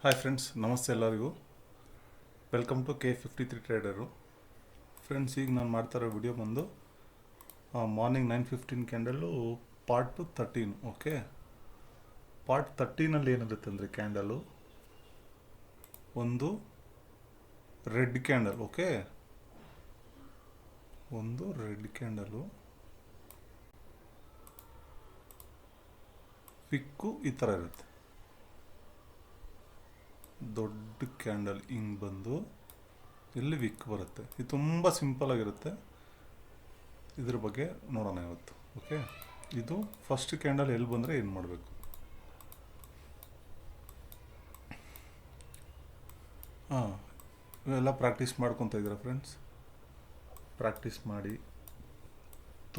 Hi friends, ನಮಸ್ತೆ ಎಲ್ಲರಿಗೂ. Welcome to K53 trader. Friends, ಈಗ ನಾನು ಮಾಡ್ತಾ ಇರೋ ವಿಡಿಯೋ ಬಂದು morning 9:15 candle part 13. Okay, part 13ಅಲ್ಲಿ ಏನಿರುತ್ತೆ ಅಂದರೆ ಕ್ಯಾಂಡಲು ಒಂದು ರೆಡ್ ಕ್ಯಾಂಡಲ್. ಓಕೆ, ಒಂದು ರೆಡ್ ಕ್ಯಾಂಡಲು ವಿಕ್ಕು ಈ ಥರ ಇರುತ್ತೆ. ದೊಡ್ಡ ಕ್ಯಾಂಡಲ್ ಹಿಂಗೆ ಬಂದು ಇಲ್ಲಿ ವಿಕ್ ಬರುತ್ತೆ. ಇದು ತುಂಬ ಸಿಂಪಲ್ ಆಗಿರುತ್ತೆ. ಇದ್ರ ಬಗ್ಗೆ ನೋಡೋಣ ಇವತ್ತು. ಓಕೆ, ಇದು ಫಸ್ಟ್ ಕ್ಯಾಂಡಲ್ ಎಲ್ಲಿ ಬಂದರೆ ಏನು ಮಾಡಬೇಕು. ಇವೆಲ್ಲ ಪ್ರಾಕ್ಟೀಸ್ ಮಾಡ್ಕೊತ ಇದ್ದೀರಾ ಫ್ರೆಂಡ್ಸ್. ಪ್ರಾಕ್ಟೀಸ್ ಮಾಡಿ.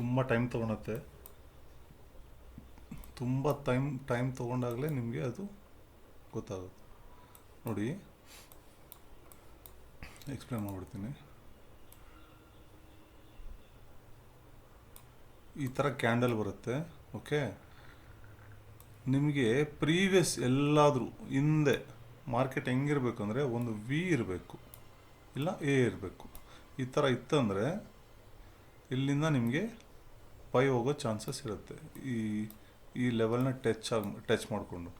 ತುಂಬ ಟೈಮ್ ತೊಗೊಳತ್ತೆ. ತುಂಬ ಟೈಮ್ ತೊಗೊಂಡಾಗಲೇ ನಿಮಗೆ ಅದು ಗೊತ್ತಾಗುತ್ತೆ. ನೋಡಿ, ಎಕ್ಸ್ಪ್ಲೇನ್ ಮಾಡಿಬಿಡ್ತೀನಿ. ಈ ಥರ ಕ್ಯಾಂಡಲ್ ಬರುತ್ತೆ. ಓಕೆ, ನಿಮಗೆ ಪ್ರೀವಿಯಸ್ ಎಲ್ಲಾದರೂ ಹಿಂದೆ ಮಾರ್ಕೆಟ್ ಹೆಂಗಿರಬೇಕು ಅಂದರೆ ಒಂದು ವಿ ಇರಬೇಕು, ಇಲ್ಲ ಎ ಇರಬೇಕು. ಈ ಥರ ಇತ್ತಂದರೆ ಇಲ್ಲಿಂದ ನಿಮಗೆ ಪೈ ಹೋಗೋ ಚಾನ್ಸಸ್ ಇರುತ್ತೆ, ಈ ಲೆವೆಲ್ನ ಟಚ್ ಮಾಡಿಕೊಂಡು.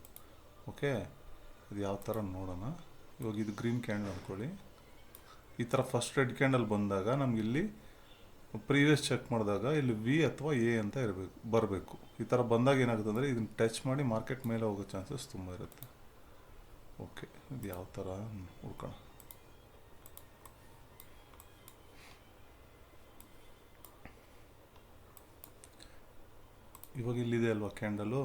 ಓಕೆ, ಅದು ಯಾವ ಥರ ನೋಡೋಣ. ಇವಾಗ ಇದು ಗ್ರೀನ್ ಕ್ಯಾಂಡಲ್ ಅಂದ್ಕೊಳ್ಳಿ. ಈ ಥರ ಫಸ್ಟ್ ರೆಡ್ ಕ್ಯಾಂಡಲ್ ಬಂದಾಗ ನಮಗಿಲ್ಲಿ ಪ್ರೀವಿಯಸ್ ಚೆಕ್ ಮಾಡಿದಾಗ ಇಲ್ಲಿ ವಿ ಅಥವಾ ಎ ಅಂತ ಬರಬೇಕು. ಈ ಥರ ಬಂದಾಗ ಏನಾಗುತ್ತೆ ಅಂದರೆ ಇದನ್ನು ಟಚ್ ಮಾಡಿ ಮಾರ್ಕೆಟ್ ಮೇಲೆ ಹೋಗೋ ಚಾನ್ಸಸ್ ತುಂಬ ಇರುತ್ತೆ. ಓಕೆ, ಇದು ಯಾವ ಥರ ಹುಡ್ಕೋಣ. ಇವಾಗ ಇಲ್ಲಿದೆ ಅಲ್ವಾ ಕ್ಯಾಂಡಲು,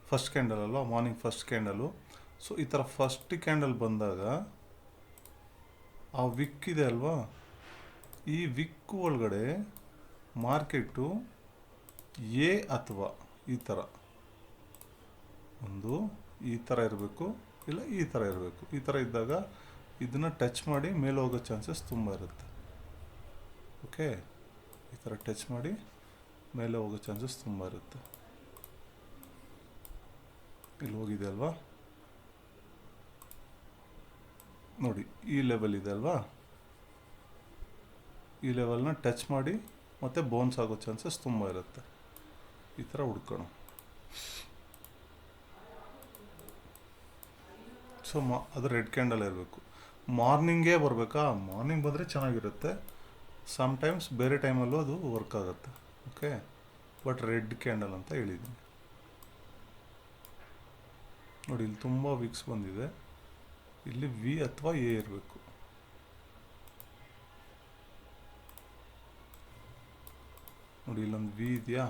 ಫಸ್ಟ್ ಕ್ಯಾಂಡಲ್ ಅಲ್ವಾ, ಮಾರ್ನಿಂಗ್ ಫಸ್ಟ್ ಕ್ಯಾಂಡಲು. ಸೊ ಈ ಥರ ಫಸ್ಟ್ ಕ್ಯಾಂಡಲ್ ಬಂದಾಗ ಆ ವಿಕ್ ಇದೆ ಅಲ್ವಾ, ಈ ವಿಕ್ ಒಳಗಡೆ ಮಾರ್ಕೆಟು ಎ ಅಥವಾ ಈ ಥರ ಒಂದು ಈ ಥರ ಇರಬೇಕು, ಇಲ್ಲ ಈ ಥರ ಇರಬೇಕು. ಈ ಥರ ಇದ್ದಾಗ ಇದನ್ನು ಟಚ್ ಮಾಡಿ ಮೇಲೆ ಹೋಗೋ ಚಾನ್ಸಸ್ ತುಂಬ ಇರುತ್ತೆ. ಓಕೆ, ಈ ಥರ ಟಚ್ ಮಾಡಿ ಮೇಲೆ ಹೋಗೋ ಚಾನ್ಸಸ್ ತುಂಬ ಇರುತ್ತೆ. ಇಲ್ಲಿ ಹೋಗಿದೆ ಅಲ್ವಾ, ನೋಡಿ ಈ ಲೆವೆಲ್ ಇದೆ ಅಲ್ವಾ, ಈ ಲೆವೆಲ್ನ ಟಚ್ ಮಾಡಿ ಮತ್ತೆ ಬೌನ್ಸ್ ಆಗೋ ಚಾನ್ಸಸ್ ತುಂಬ ಇರುತ್ತೆ. ಈ ಥರ ಹುಡ್ಕೋಣ. ಸೊ ಅದು ರೆಡ್ ಕ್ಯಾಂಡಲ್ ಇರಬೇಕು. ಮಾರ್ನಿಂಗೇ ಬರಬೇಕಾ? ಮಾರ್ನಿಂಗ್ ಬಂದರೆ ಚೆನ್ನಾಗಿರುತ್ತೆ. ಸಮ್ಟೈಮ್ಸ್ ಬೇರೆ ಟೈಮಲ್ಲೂ ಅದು ವರ್ಕ್ ಆಗುತ್ತೆ. ಓಕೆ, ಬಟ್ ರೆಡ್ ಕ್ಯಾಂಡಲ್ ಅಂತ ಹೇಳಿದ್ದೀನಿ. ನೋಡಿ, ಇಲ್ಲಿ ತುಂಬ ವಿಕ್ಸ್ ಬಂದಿದೆ. ಇಲ್ಲಿ ವಿ ಅಥವಾ ಎ ಇರಬೇಕು. ನೋಡಿ, ಇಲ್ಲೊಂದು ವಿ ಇದೆಯಾ?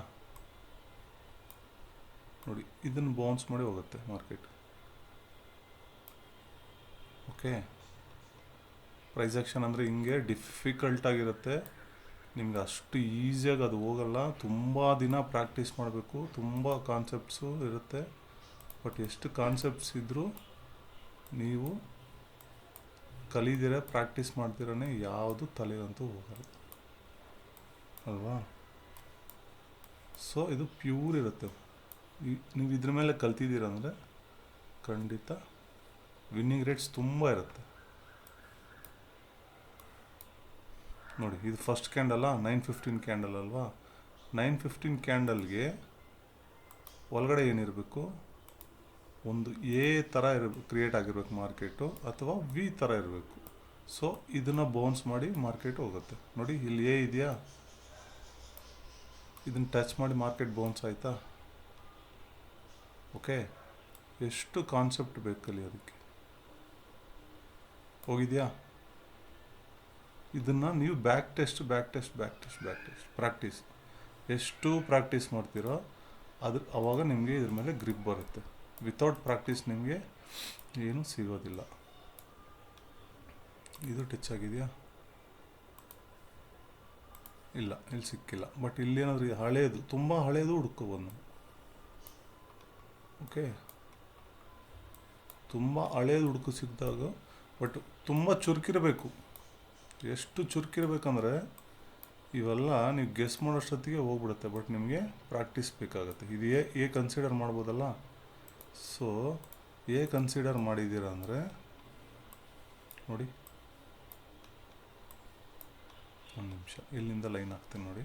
ನೋಡಿ, ಇದನ್ನು ಬೌನ್ಸ್ ಮಾಡಿ ಹೋಗುತ್ತೆ ಮಾರ್ಕೆಟ್. ಓಕೆ, ಪ್ರೈಸ್ ಆಕ್ಷನ್ ಅಂದರೆ ಹಿಂಗೆ ಡಿಫಿಕಲ್ಟ್ ಆಗಿರುತ್ತೆ. ನಿಮ್ಗೆ ಅಷ್ಟು ಈಸಿಯಾಗಿ ಅದು ಹೋಗಲ್ಲ. ತುಂಬ ದಿನ ಪ್ರಾಕ್ಟೀಸ್ ಮಾಡಬೇಕು. ತುಂಬ ಕಾನ್ಸೆಪ್ಟ್ಸು ಇರುತ್ತೆ. ಬಟ್ ಎಷ್ಟು ಕಾನ್ಸೆಪ್ಟ್ಸ್ ಇದ್ದರೂ ನೀವು ಕಲಿದಿರ ಪ್ರಾಕ್ಟೀಸ್ ಮಾಡ್ತಿರೋನೇ ಯಾವುದು ತಲೆಗಂತೂ ಹೋಗಲ್ಲ ಅಲ್ವಾ. ಸೊ ಇದು ಪ್ಯೂರ್ ಇರುತ್ತೆ. ನೀವು ಇದ್ರ ಮೇಲೆ ಕಲ್ತಿದ್ದೀರಂದರೆ ಖಂಡಿತ ವಿನ್ನಿಂಗ್ ರೇಟ್ಸ್ ತುಂಬ ಇರುತ್ತೆ. ನೋಡಿ, ಇದು ಫಸ್ಟ್ ಕ್ಯಾಂಡಲ್ಲ, 9:15 ಕ್ಯಾಂಡಲ್ ಅಲ್ವಾ. 9:15 ಕ್ಯಾಂಡಲ್ಗೆ ಒಳಗಡೆ ಏನಿರಬೇಕು, ಒಂದು ಎ ಥರ ಕ್ರಿಯೇಟ್ ಆಗಿರ್ಬೇಕು ಮಾರ್ಕೆಟು, ಅಥವಾ ವಿ ಥರ ಇರಬೇಕು. ಸೊ ಇದನ್ನು ಬೌನ್ಸ್ ಮಾಡಿ ಮಾರ್ಕೆಟ್ ಹೋಗುತ್ತೆ. ನೋಡಿ, ಇಲ್ಲಿ ಎ ಇದೆಯಾ, ಇದನ್ನು ಟಚ್ ಮಾಡಿ ಮಾರ್ಕೆಟ್ ಬೌನ್ಸ್ ಆಯಿತಾ. ಓಕೆ, ಎಷ್ಟು ಕಾನ್ಸೆಪ್ಟ್ ಬೇಕಲ್ಲಿ ಅದಕ್ಕೆ. ಹೋಗಿದೆಯಾ? ಇದನ್ನು ನೀವು ಬ್ಯಾಕ್ ಟೆಸ್ಟ್ ಪ್ರಾಕ್ಟೀಸ್ ಎಷ್ಟು ಪ್ರಾಕ್ಟೀಸ್ ಮಾಡ್ತೀರೋ ಆವಾಗ ನಿಮಗೆ ಇದ್ರ ಮೇಲೆ ಗ್ರಿಪ್ ಬರುತ್ತೆ. ವಿತೌಟ್ ಪ್ರಾಕ್ಟೀಸ್ ನಿಮಗೆ ಏನೂ ಸಿಗೋದಿಲ್ಲ. ಇದು ಟಚ್ ಆಗಿದೆಯಾ? ಇಲ್ಲ, ಇಲ್ಲಿ ಸಿಕ್ಕಿಲ್ಲ. ಬಟ್ ಇಲ್ಲೇನಾದರೂ ಹಳೇದು, ತುಂಬ ಹಳೇದು ಹುಡ್ಕೋಬೋದು ನಾವು. ಓಕೆ, ತುಂಬ ಹಳೇದು ಹುಡುಕು ಸಿಕ್ಕಿದಾಗ, ಬಟ್ ತುಂಬ ಚುರುಕಿರಬೇಕು. ಎಷ್ಟು ಚುರುಕಿರಬೇಕಂದ್ರೆ ಇವೆಲ್ಲ ನೀವು ಗೆಸ್ ಮಾಡೋಷ್ಟೊತ್ತಿಗೆ ಹೋಗ್ಬಿಡುತ್ತೆ. ಬಟ್ ನಿಮಗೆ ಪ್ರಾಕ್ಟೀಸ್ ಬೇಕಾಗುತ್ತೆ. ಇದು ಎ ಕನ್ಸಿಡರ್ ಮಾಡ್ಬೋದಲ್ಲ. ಸೊ ಎ ಕನ್ಸಿಡರ್ ಮಾಡಿದ್ದೀರಾ ಅಂದರೆ ನೋಡಿ, ಒಂದು ನಿಮಿಷ ಇಲ್ಲಿಂದ ಲೈನ್ ಹಾಕ್ತೀನಿ ನೋಡಿ,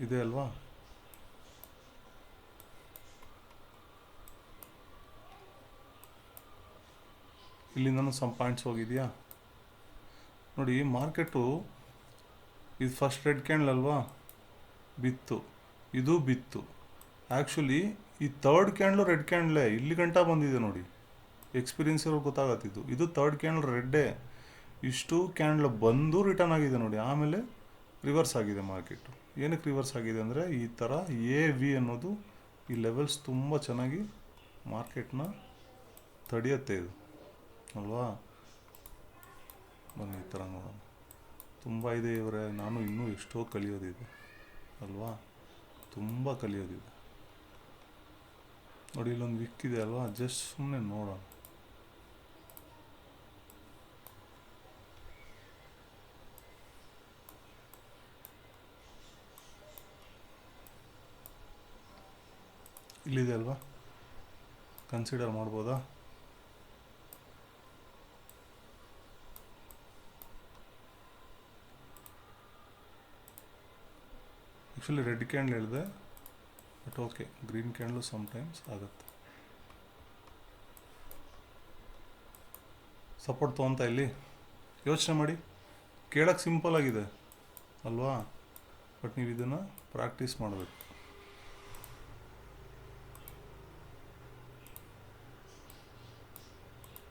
ಇದೆ ಅಲ್ವಾ? ಇಲ್ಲಿಂದನೂ ಸಮ್ ಪಾಯಿಂಟ್ಸ್ ಹೋಗಿದೆಯಾ ನೋಡಿ. ಮಾರ್ಕೆಟು ಇದು ಫಸ್ಟ್ ರೆಡ್ ಕ್ಯಾಂಡಲ್ ಅಲ್ವಾ, ಬಿತ್ತು, ಇದು ಬಿತ್ತು. ಆ್ಯಕ್ಚುಲಿ ಈ ತರ್ಡ್ ಕ್ಯಾಂಡ್ಲು ರೆಡ್ ಕ್ಯಾಂಡ್ಲೇ ಇಲ್ಲಿ ಗಂಟ ಬಂದಿದೆ ನೋಡಿ, ಎಕ್ಸ್ಪೀರಿಯನ್ಸ್ ಇರೋ ಗೊತ್ತಾಗತ್ತಿದ್ದು. ಇದು ತರ್ಡ್ ಕ್ಯಾಂಡಲ್ ರೆಡ್ಡೇ, ಇಷ್ಟು ಕ್ಯಾಂಡ್ಲ್ ಬಂದು ರಿಟರ್ನ್ ಆಗಿದೆ ನೋಡಿ. ಆಮೇಲೆ ರಿವರ್ಸ್ ಆಗಿದೆ ಮಾರ್ಕೆಟು. ಏನಕ್ಕೆ ರಿವರ್ಸ್ ಆಗಿದೆ ಅಂದರೆ ಈ ಥರ ಎ ವಿ ಅನ್ನೋದು ಈ ಲೆವೆಲ್ಸ್ ತುಂಬ ಚೆನ್ನಾಗಿ ಮಾರ್ಕೆಟ್ನ ತಡೆಯುತ್ತೆ ಇದು ಅಲ್ವಾ. ಬನ್ನಿ ಈ ಥರ ನೋಡೋಣ. ತುಂಬ ಇದೆ ಇವರೇ, ನಾನು ಇನ್ನೂ ಎಷ್ಟೋ ಕಲಿಯೋದಿದೆ ಅಲ್ವಾ, ತುಂಬ ಕಲಿಯೋದಿದೆ ನೋಡಿ. ಇಲ್ಲೊಂದು ವಿಕ್ ಇದೆ ಅಲ್ವಾ, ಜಸ್ಟ್ ಸುಮ್ಮನೆ ನೋಡೋಣ. ಇಲ್ಲಿದೆ ಅಲ್ವಾ, ಕನ್ಸಿಡರ್ ಮಾಡ್ಬೋದಾ? ಆ್ಯಕ್ಚುಲಿ ರೆಡ್ ಕ್ಯಾಂಡಲ್ ಹೇಳಿದೆ, but okay, green candle sometimes ಆಗುತ್ತೆ. ಸಪೋರ್ಟ್ ತೊಗೊತ ಇಲ್ಲಿ ಯೋಚನೆ ಮಾಡಿ. ಕೇಳೋಕ್ಕೆ ಸಿಂಪಲ್ ಆಗಿದೆ ಅಲ್ವಾ, ಬಟ್ ನೀವು ಇದನ್ನು ಪ್ರಾಕ್ಟೀಸ್ ಮಾಡಬೇಕು.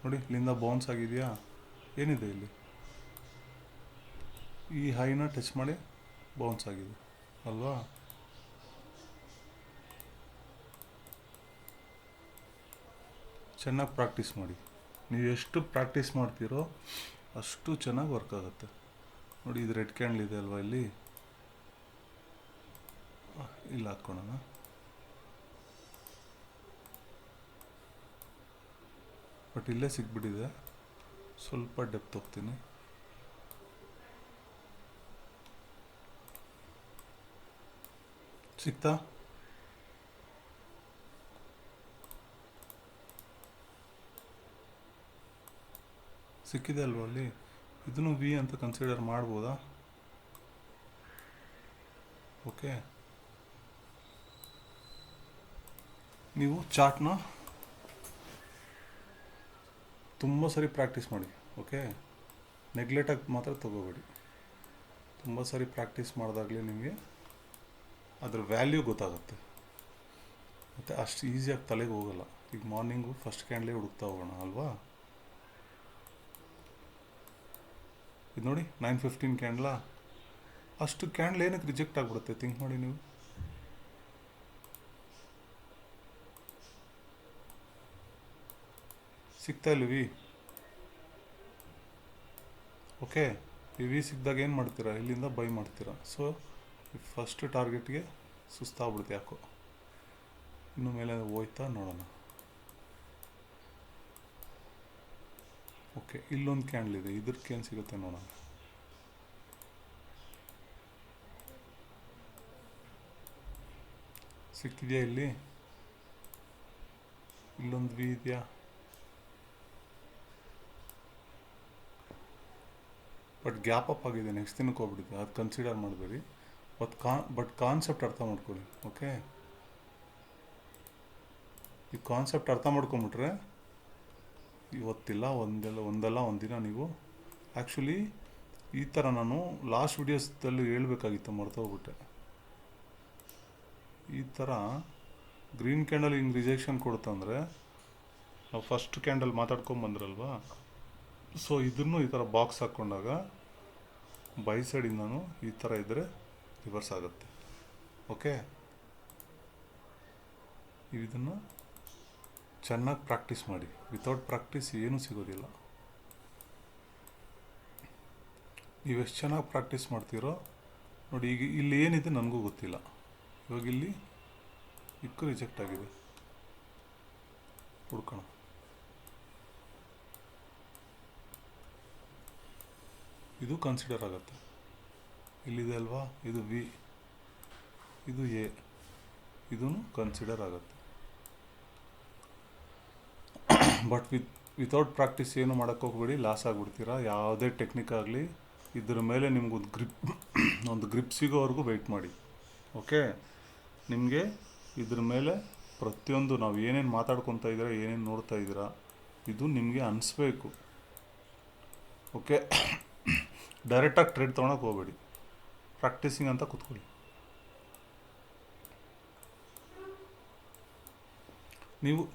ನೋಡಿ ಇಲ್ಲಿಂದ ಬೌನ್ಸ್ ಆಗಿದೆಯಾ, ಏನಿದೆ ಇಲ್ಲಿ, ಈ ಹೈನ ಟಚ್ ಮಾಡಿ ಬೌನ್ಸ್ ಆಗಿದೆ ಅಲ್ವಾ. ಚೆನ್ನಾಗಿ ಪ್ರಾಕ್ಟೀಸ್ ಮಾಡಿ. ನೀವು ಎಷ್ಟು ಪ್ರಾಕ್ಟೀಸ್ ಮಾಡ್ತೀರೋ ಅಷ್ಟು ಚೆನ್ನಾಗಿ ವರ್ಕ್ ಆಗುತ್ತೆ ನೋಡಿ. ಇದು ರೆಡ್ ಕ್ಯಾಂಡಲ್ ಇದೆ ಅಲ್ವಾ, ಇಲ್ಲಿ ಹಾಕ್ಕೊಳ್ಳೋಣ. ಬಟ್ ಇಲ್ಲೇ ಸಿಗ್ಬಿಟ್ಟಿದೆ, ಸ್ವಲ್ಪ ಡೆಪ್ತ್ ಹೋಗ್ತೀನಿ. ಸಿಗ್ತಾ? ಸಿಕ್ಕಿದೆ ಅಲ್ವಾ ಅಲ್ಲಿ. ಇದನ್ನು ವಿ ಅಂತ ಕನ್ಸಿಡರ್ ಮಾಡ್ಬೋದಾ? ಓಕೆ, ನೀವು ಚಾರ್ಟ್ನ ತುಂಬ ಸರಿ ಪ್ರಾಕ್ಟೀಸ್ ಮಾಡಿ. ಓಕೆ, ನೆಗ್ಲೆಕ್ಟಾಗಿ ಮಾತ್ರ ತೊಗೋಬೇಡಿ. ತುಂಬ ಸರಿ ಪ್ರಾಕ್ಟೀಸ್ ಮಾಡಿದಾಗಲೇ ನಿಮಗೆ ಅದ್ರ ವ್ಯಾಲ್ಯೂ ಗೊತ್ತಾಗುತ್ತೆ, ಮತ್ತು ಅಷ್ಟು ಈಸಿಯಾಗಿ ತಲೆಗೆ ಹೋಗಲ್ಲ. ಈಗ ಮಾರ್ನಿಂಗು ಫಸ್ಟ್ ಕ್ಯಾಂಡ್ಲೇ ಹುಡುಕ್ತಾ ಹೋಗೋಣ ಅಲ್ವಾ. ಇದು ನೋಡಿ 9:15 ಕ್ಯಾಂಡ್ಲಾ, ಅಷ್ಟು ಕ್ಯಾಂಡ್ಲ್ ಏನಕ್ಕೆ ರಿಜೆಕ್ಟ್ ಆಗಿಬಿಡುತ್ತೆ ಥಿಂಕ್ ಮಾಡಿ ನೀವು. ಸಿಗ್ತಾ ಇಲ್ಲ ವಿ. ಓಕೆ, ಈ ವಿ ಸಿಕ್ಕಿದಾಗ ಏನು ಮಾಡ್ತೀರಾ, ಇಲ್ಲಿಂದ ಬೈ ಮಾಡ್ತೀರಾ. ಸೊ ಫಸ್ಟ್ ಟಾರ್ಗೆಟ್ಗೆ ಸುಸ್ತಾಗ್ಬಿಡುತ್ತೆ ಯಾಕೋ. ಇನ್ನು ಮೇಲೆ ಹೋಯ್ತಾ ನೋಡೋಣ. ಓಕೆ, ಇಲ್ಲೊಂದು ಕ್ಯಾಂಡಲ್ ಇದೆ, ಇದಕ್ಕೇನು ಸಿಗುತ್ತೆ ನೋಡೋಣ. ಸಿಕ್ಕಿದೆಯಾ ಇಲ್ಲಿ? ಇಲ್ಲೊಂದು ವಿ ಇದೆಯಾ? ಬಟ್ ಗ್ಯಾಪ್ ಅಪ್ ಆಗಿದೆ, ನೆಕ್ಸ್ಟ್ ದಿನಕ್ಕೆ ಹೋಗ್ಬಿಟ್ಟಿದೆ, ಅದು ಕನ್ಸಿಡರ್ ಮಾಡಬೇಡಿ. ಬಟ್ ಕಾನ್ಸೆಪ್ಟ್ ಅರ್ಥ ಮಾಡ್ಕೊಳ್ಳಿ. ಓಕೆ, ಈ ಕಾನ್ಸೆಪ್ಟ್ ಅರ್ಥ ಮಾಡ್ಕೊಂಬಿಟ್ರೆ ಇವತ್ತಿಲ್ಲ ಒಂದಲ್ಲ ಒಂದಿನ ನೀವು ಆ್ಯಕ್ಚುಲಿ ಈ ಥರ ನಾನು ಲಾಸ್ಟ್ ವಿಡಿಯೋಸ್ದಲ್ಲಿ ಹೇಳ್ಬೇಕಾಗಿತ್ತು, ಮರ್ತೋಗ್ಬಿಟ್ಟೆ. ಈ ಥರ ಗ್ರೀನ್ ಕ್ಯಾಂಡಲ್ ಹಿಂಗೆ ರಿಜೆಕ್ಷನ್ ಕೊಡುತ್ತಂದರೆ ನಾವು ಫಸ್ಟ್ ಕ್ಯಾಂಡಲ್ ಮಾತಾಡ್ಕೊಂಬಂದ್ರಲ್ವಾ, ಸೊ ಇದನ್ನು ಈ ಥರ ಬಾಕ್ಸ್ ಹಾಕ್ಕೊಂಡಾಗ ಬೈ ಸೈಡಿಂದನೂ ಈ ಥರ ಇದ್ದರೆ ರಿವರ್ಸ್ ಆಗುತ್ತೆ. ಓಕೆ, ಇದನ್ನು ಚೆನ್ನಾಗಿ ಪ್ರಾಕ್ಟೀಸ್ ಮಾಡಿ. ವಿತೌಟ್ ಪ್ರಾಕ್ಟೀಸ್ ಏನೂ ಸಿಗೋದಿಲ್ಲ. ನೀವು ಎಷ್ಟು ಚೆನ್ನಾಗಿ ಪ್ರಾಕ್ಟೀಸ್ ಮಾಡ್ತೀರೋ ನೋಡಿ. ಈಗ ಇಲ್ಲಿ ಏನಿದೆ ನನಗೂ ಗೊತ್ತಿಲ್ಲ. ಇವಾಗ ಇಲ್ಲಿ ಇಕ್ಕು ರಿಜೆಕ್ಟ್ ಆಗಿದೆ, ಹುಡ್ಕೋಣ. ಇದು ಕನ್ಸಿಡರ್ ಆಗುತ್ತೆ. ಇಲ್ಲಿದೆ ಅಲ್ವಾ, ಇದು ವಿ, ಇದು ಎ, ಇದೂ ಕನ್ಸಿಡರ್ ಆಗುತ್ತೆ. ಬಟ್ ವಿತೌಟ್ ಪ್ರಾಕ್ಟೀಸ್ ಏನು ಮಾಡೋಕ್ಕೆ ಹೋಗ್ಬೇಡಿ, ಲಾಸ್ ಆಗಿಬಿಡ್ತೀರಾ. ಯಾವುದೇ ಟೆಕ್ನಿಕ್ ಆಗಲಿ ಇದ್ರ ಮೇಲೆ ನಿಮ್ಗೊಂದು ಒಂದು ಗ್ರಿಪ್ ಸಿಗೋವರೆಗೂ ವೆಯ್ಟ್ ಮಾಡಿ. ಓಕೆ, ನಿಮಗೆ ಇದ್ರ ಮೇಲೆ ಪ್ರತಿಯೊಂದು ನಾವು ಏನೇನು ಮಾತಾಡ್ಕೊತಾ ಇದ್ದೀರಾ, ಏನೇನು ನೋಡ್ತಾ ಇದ್ದೀರಾ, ಇದು ನಿಮಗೆ ಅನಿಸ್ಬೇಕು. ಓಕೆ, ಡೈರೆಕ್ಟಾಗಿ ಟ್ರೇಡ್ ತೊಗೊಳಕ್ಕೆ ಹೋಗಬೇಡಿ, ಪ್ರಾಕ್ಟೀಸಿಂಗ್ ಅಂತ ಕೂತ್ಕೊಳ್ಳಿ.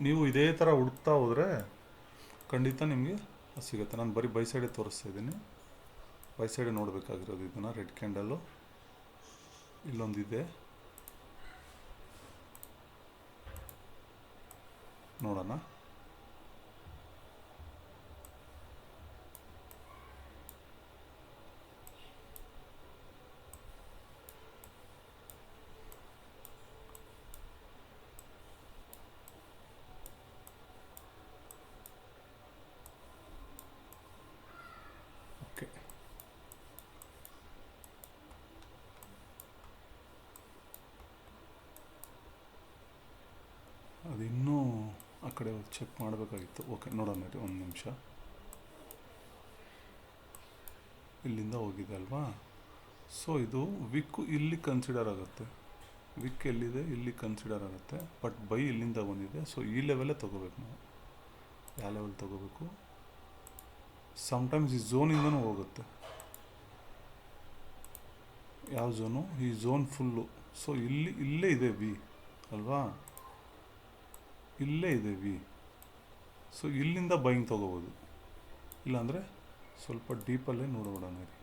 ನೀವು ಇದೇ ಥರ ಹುಡುಕ್ತಾ ಹೋದರೆ ಖಂಡಿತ ನಿಮಗೆ ಸಿಗುತ್ತೆ. ನಾನು ಬರೀ ಬೈ ಸೈಡೇ ತೋರಿಸ್ತಾ ಇದ್ದೀನಿ. ಬೈ ಸೈಡೇ ನೋಡಬೇಕಾಗಿರೋದು ಇದನ್ನು. ರೆಡ್ ಕ್ಯಾಂಡಲ್ಲು ಇಲ್ಲೊಂದಿದೆ, ನೋಡೋಣ. ಓಕೆ, ಅದಿನ್ನೂ ಆ ಕಡೆ ಚೆಕ್ ಮಾಡಬೇಕಾಗಿತ್ತು. ಓಕೆ, ನೋಡೋಣ ರೀ, ಒಂದು ನಿಮಿಷ. ಇಲ್ಲಿಂದ ಹೋಗಿದೆ ಅಲ್ವಾ? ಸೊ ಇದು ವಿಕ್ಕು ಇಲ್ಲಿ ಕನ್ಸಿಡರ್ ಆಗುತ್ತೆ. ವಿಕ್ ಎಲ್ಲಿದೆ? ಇಲ್ಲಿ ಕನ್ಸಿಡರ್ ಆಗುತ್ತೆ. ಬಟ್ ಬೈ ಇಲ್ಲಿಂದ ಬಂದಿದೆ. ಸೊ ಈ ಲೆವೆಲೇ ತೊಗೋಬೇಕು ನಾವು. ಯಾವ ಲೆವೆಲ್ ತೊಗೋಬೇಕು? ಸಮ್ಟೈಮ್ಸ್ ಈ ಝೋನಿಂದನೂ ಹೋಗುತ್ತೆ. ಯಾವ ಝೋನು? ಈ ಝೋನ್ ಫುಲ್ಲು. ಸೊ ಇಲ್ಲೇ ಇದೆ ವಿ ಅಲ್ವಾ? ಇಲ್ಲೇ ಇದೆ ವಿ. ಸೊ ಇಲ್ಲಿಂದ ಬೈಯಿಂಗ್ ತೊಗೋಬೋದು. ಇಲ್ಲಾಂದರೆ ಸ್ವಲ್ಪ ಡೀಪಲ್ಲೇ ನೋಡೋಣ ರೀ.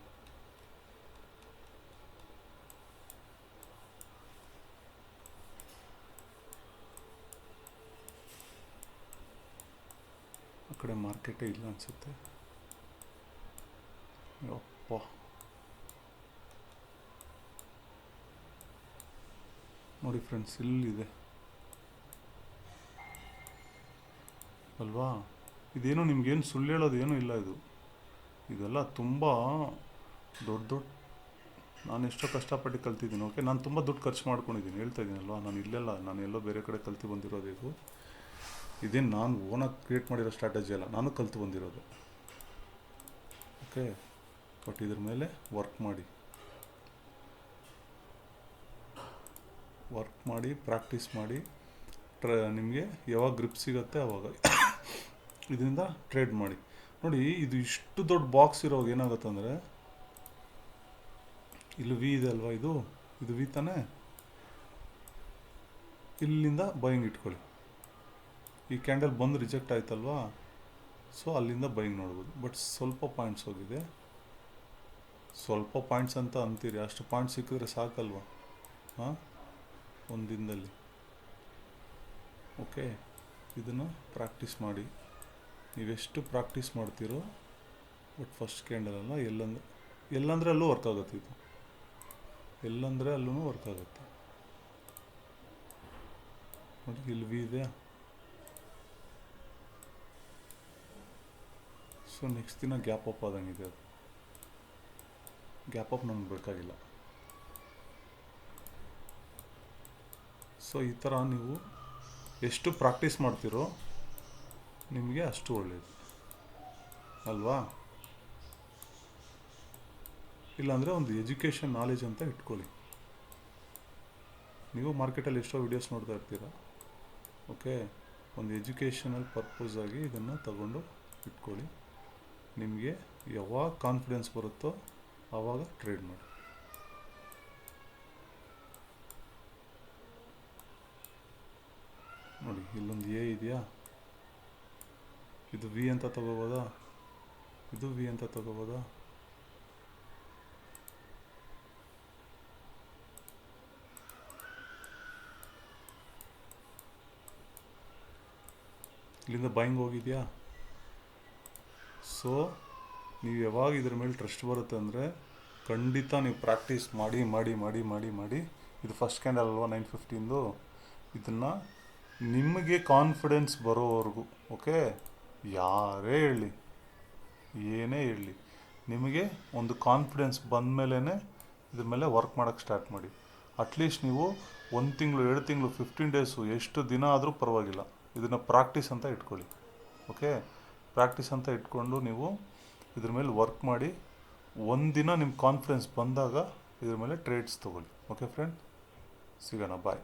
ಆ ಕಡೆ ಮಾರ್ಕೆಟೇ ಇಲ್ಲ ಅನಿಸುತ್ತೆ. ಯಪ್ಪ, ನೋಡಿ ಫ್ರೆಂಡ್ಸ್, ಇಲ್ಲಿದೆ ಅಲ್ವಾ? ಇದೇನು ನಿಮ್ಗೇನು ಸುಳ್ಳು ಹೇಳೋದು ಏನೂ ಇಲ್ಲ. ಇದೆಲ್ಲ ತುಂಬ ದೊಡ್ಡ ನಾನು ಎಷ್ಟೋ ಕಷ್ಟಪಟ್ಟು ಕಲ್ತಿದ್ದೀನಿ. ಓಕೆ, ನಾನು ತುಂಬ ದುಡ್ಡು ಖರ್ಚು ಮಾಡ್ಕೊಂಡಿದ್ದೀನಿ, ಹೇಳ್ತಾ ಇದ್ದೀನಲ್ವಾ. ನಾನು ಎಲ್ಲೋ ಬೇರೆ ಕಡೆ ಕಲ್ತು ಬಂದಿರೋದು. ಇದೇನು ನಾನು ಓನಾಗಿ ಕ್ರಿಯೇಟ್ ಮಾಡಿರೋ ಸ್ಟ್ರಾಟಜಿ ಅಲ್ಲ, ನಾನು ಕಲ್ತು ಬಂದಿರೋದು. ಓಕೆ, ಬಟ್ ಇದ್ರ ಮೇಲೆ ವರ್ಕ್ ಮಾಡಿ ಪ್ರಾಕ್ಟೀಸ್ ಮಾಡಿ ನಿಮಗೆ ಯಾವಾಗ ಗ್ರಿಪ್ ಸಿಗುತ್ತೆ ಆವಾಗ ಇದರಿಂದ ಟ್ರೇಡ್ ಮಾಡಿ. ನೋಡಿ, ಇದು ಇಷ್ಟು ದೊಡ್ಡ ಬಾಕ್ಸ್ ಇರೋವಾಗ ಏನಾಗುತ್ತೆ ಅಂದರೆ, ಇಲ್ಲಿ ವಿ ಇದೆ ಅಲ್ವಾ? ಇದು ವಿ ತಾನೇ. ಇಲ್ಲಿಂದ ಬೈಯಿಂಗ್ ಇಟ್ಕೊಳ್ಳಿ. ಈ ಕ್ಯಾಂಡಲ್ ಬಂದು ರಿಜೆಕ್ಟ್ ಆಯ್ತಲ್ವಾ? ಸೊ ಅಲ್ಲಿಂದ ಬೈಯಿಂಗ್ ನೋಡ್ಬೋದು. ಬಟ್ ಸ್ವಲ್ಪ ಪಾಯಿಂಟ್ಸ್ ಹೋಗಿದೆ. ಸ್ವಲ್ಪ ಪಾಯಿಂಟ್ಸ್ ಅಂತ ಅಂತೀರಿ, ಅಷ್ಟು ಪಾಯಿಂಟ್ಸ್ ಸಿಕ್ಕಿದ್ರೆ ಸಾಕಲ್ವಾ? ಹಾಂ, ಒಂದು ದಿನದಲ್ಲಿ. ಓಕೆ, ಇದನ್ನು ಪ್ರಾಕ್ಟೀಸ್ ಮಾಡಿ. ನೀವೆಷ್ಟು ಪ್ರಾಕ್ಟೀಸ್ ಮಾಡ್ತೀರೋ, ಬಟ್ ಫಸ್ಟ್ ಕ್ಯಾಂಡಲ್ ಅಲ್ಲ, ಎಲ್ಲಂದರೆ ಅಲ್ಲೂ ವರ್ಕ್ ಆಗುತ್ತೆ. ಇದು ಎಲ್ಲಂದರೆ ಅಲ್ಲೂ ವರ್ಕ್ ಆಗುತ್ತೆ. ನೋಡಿ, ಇಲ್ಲಿ ವಿ ಇದೆಯಾ? ಸೊ ನೆಕ್ಸ್ಟ್ ದಿನ ಗ್ಯಾಪ್ ಅಪ್ ಆದಂಗಿದೆ. ಅದು ಗ್ಯಾಪ್ ಅಪ್ ನಮ್ಗೆ ಬೇಕಾಗಿಲ್ಲ. ಸೊ ಈ ಥರ ನೀವು ಎಷ್ಟು ಪ್ರಾಕ್ಟೀಸ್ ಮಾಡ್ತೀರೋ ನಿಮಗೆ ಅಷ್ಟು ಒಳ್ಳೆಯದು ಅಲ್ವಾ? ಇಲ್ಲಾಂದರೆ ಒಂದು ಎಜುಕೇಷನ್ ನಾಲೆಜ್ ಅಂತ ಇಟ್ಕೊಳ್ಳಿ. ನೀವು ಮಾರ್ಕೆಟಲ್ಲಿ ಎಷ್ಟೋ ವೀಡಿಯೋಸ್ ನೋಡ್ತಾ ಇರ್ತೀರ. ಓಕೆ, ಒಂದು ಎಜುಕೇಷನಲ್ ಪರ್ಪಸ್ ಆಗಿ ಇದನ್ನು ತಗೊಂಡು ಇಟ್ಕೊಳ್ಳಿ. ನಿಮಗೆ ಯಾವಾಗ ಕಾನ್ಫಿಡೆನ್ಸ್ ಬರುತ್ತೋ ಆವಾಗ ಟ್ರೇಡ್ ಮಾಡಿ. ನೋಡಿ, ಇಲ್ಲೊಂದು ಎ ಇದೆಯಾ? ಇದು ವಿ ಅಂತ ತಗೋಬೋದಾ? ಇದು ವಿ ಅಂತ ತಗೋಬೋದಾ? ಇಲ್ಲಿಂದ ಬೈಯಿಂಗ್ ಹೋಗಿದೆಯಾ? ಸೊ ನೀವು ಯಾವಾಗ ಇದ್ರ ಮೇಲೆ ಟ್ರಸ್ಟ್ ಬರುತ್ತೆ ಅಂದರೆ ಖಂಡಿತ ನೀವು ಪ್ರಾಕ್ಟೀಸ್ ಮಾಡಿ ಮಾಡಿ ಮಾಡಿ ಮಾಡಿ ಮಾಡಿ ಇದು ಫಸ್ಟ್ ಕ್ಯಾಂಡಲ್ ಅಲ್ವಾ 9:15 ಇದನ್ನು ನಿಮಗೆ ಕಾನ್ಫಿಡೆನ್ಸ್ ಬರೋವರೆಗೂ, ಓಕೆ, ಯಾರೇ ಹೇಳಿ ಏನೇ ಹೇಳಿ, ನಿಮಗೆ ಒಂದು ಕಾನ್ಫಿಡೆನ್ಸ್ ಬಂದ ಮೇಲೇ ಇದ್ರ ಮೇಲೆ ವರ್ಕ್ ಮಾಡೋಕ್ಕೆ ಸ್ಟಾರ್ಟ್ ಮಾಡಿ. ಅಟ್ಲೀಸ್ಟ್ ನೀವು 1 ತಿಂಗಳು 2 ತಿಂಗಳು 15 ಡೇಸು ಎಷ್ಟು ದಿನ ಆದರೂ ಪರವಾಗಿಲ್ಲ. ಇದನ್ನು ಪ್ರಾಕ್ಟೀಸ್ ಅಂತ ಇಟ್ಕೊಳ್ಳಿ. ಓಕೆ, ಪ್ರಾಕ್ಟೀಸ್ ಅಂತ ಇಟ್ಕೊಂಡು ನೀವು ಇದ್ರ ಮೇಲೆ ವರ್ಕ್ ಮಾಡಿ. ಒಂದಿನ ನಿಮ್ಮ ಕಾನ್ಫಿಡೆನ್ಸ್ ಬಂದಾಗ ಇದ್ರ ಮೇಲೆ ಟ್ರೇಡ್ಸ್ ತೊಗೊಳ್ಳಿ. ಓಕೆ ಫ್ರೆಂಡ್, ಸಿಗೋಣ, ಬಾಯ್.